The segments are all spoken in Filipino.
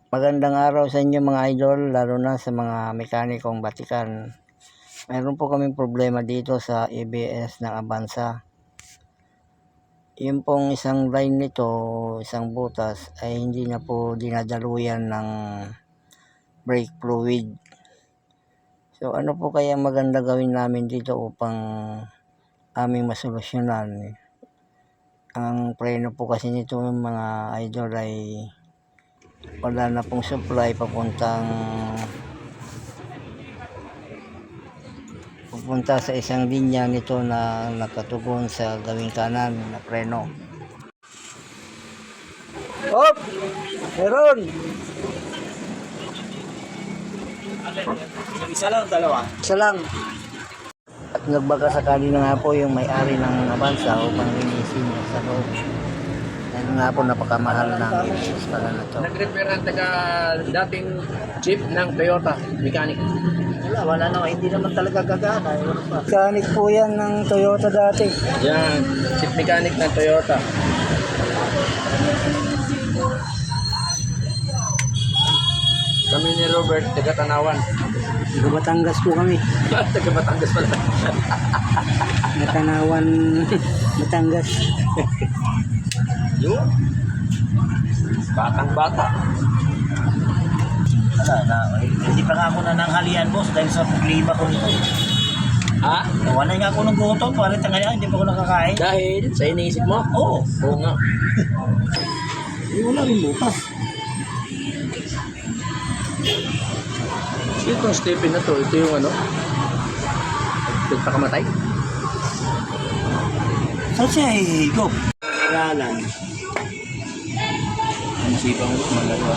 Magandang araw sa inyo mga idol, lalo na sa mga mekanikong batikan. Mayroon po kaming problema dito sa ABS ng Avanza. Yung pong isang line nito, isang butas, ay hindi na po dinadaluyan ng brake fluid. So ano po kaya maganda gawin namin dito upang aming masolusyonan? Ang preno po kasi nito mga idol ay wala na pong supply pupunta sa isang linya nito na nakatugon sa gawing kanan na preno. Hop! Meron! Isa lang, dalawa? Isa lang. At nagbaka sakali na nga po yung may-ari ng Avanza upang linisin niya sa loob. Dahil nga po napakamahal ng ABS pala na to. Nag-repair ang dating jeep ng Toyota mechanic. Wala na, hindi naman talaga gagana. Mechanic po yan ng Toyota dati. Yan, jeep mechanic ng Toyota. Kami ni Robert, taga Tanawan. Taga Batangas po kami. Taga Batangas pala. Natanawan, Batangas. Yun. Batang bata. Hindi pa nga ako nananghalian, boss, dahil sa problema ko nito. Ha? Wala nga ako ng gutom, palit nga yan, hindi pa ako nakakain. Dahil sa iniisip mo? Oo. Oo nga. Wala rin bukas. Itong Stephen na to, ito yung ano? Nagpakamatay? Saan siya hihigop? Ralan. Ang sipang magagawa.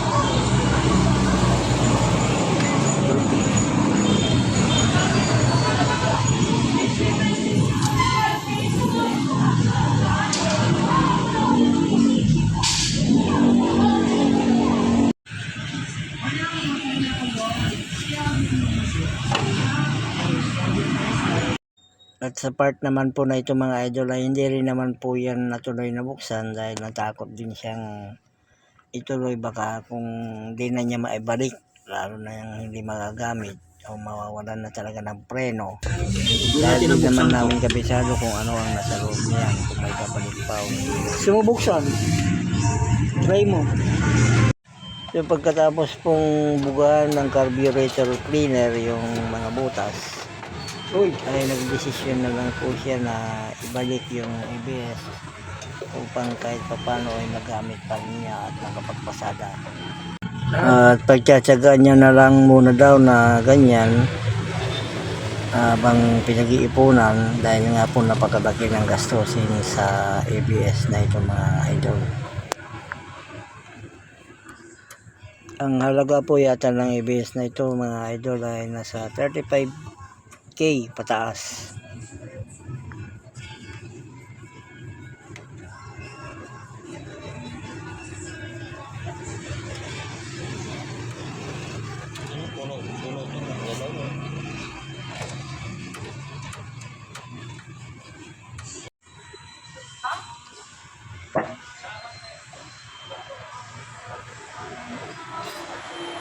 At sa part naman po na ito mga idol ay hindi rin naman po yan natuloy na buksan dahil natakot din siyang ituloy baka kung hindi na niya maibalik, lalo na yung hindi magagamit o mawawalan na talaga ng preno. Dahil hindi naman namin kabisado kung ano ang nasa loob niyan, kung may babalik pa o hindi. Sumubuksan. Try mo. So pagkatapos pong bugaan ng carburetor cleaner yung mga butas, ay nagdesisyon na lang po siya na ibalik yung ABS upang kahit papano ay nagamit pa niya at nakapagpasada. At pagtsatsaga niya na lang muna daw na ganyan habang pinag-iipunan dahil nga po napakalaki ng gastusin sa ABS na ito mga idol. Ang halaga po yata ng ABS na ito mga idol ay nasa 35K pataas.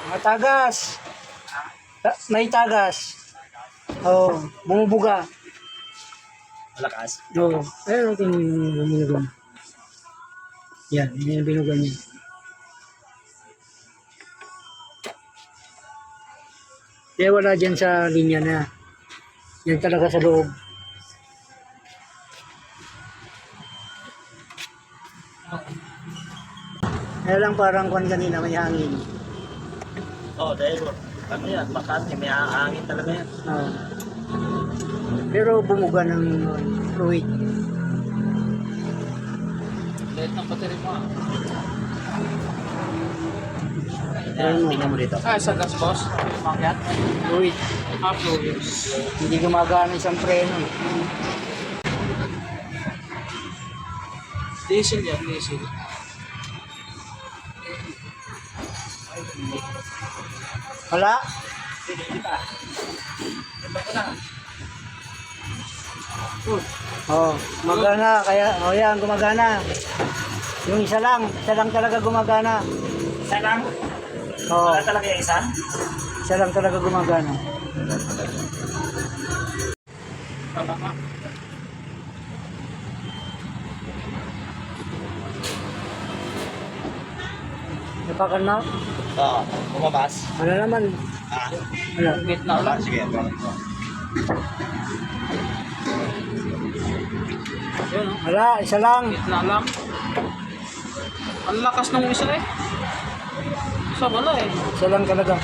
Matagas. May tagas. Oh, bumubuga. Malakas. Oo. Ayun natin yung binugan. Yan, yun yung binugan niya. Kaya wala dyan sa linya na. Yan talaga sa loob. Kaya lang parang kuwan kanina may hangin. Oo, dahil ano yan, bakante, may hangin talaga yan. Oo. Pero bumuga ng fluid. Dahil ng battery mo. Tingnan mo dito. Sa gas boss? Makyat? Fluid. Fluid. Hindi gumagana isang preno. Diesel yan, diesel. Wala? Oh, gumagana kaya yan gumagana. Yung isa lang talaga gumagana. Isa lang. Oo, Wala talaga yung isa? siya lang talaga gumagana. Napakan na? Oo. Kumabas? Wala naman. Ah. Wala. Gitna lang. Sige. Yun, oh. Wala, isa lang. Gitna lang. Ang lakas ng isa eh. Isa wala eh. Isa lang talaga.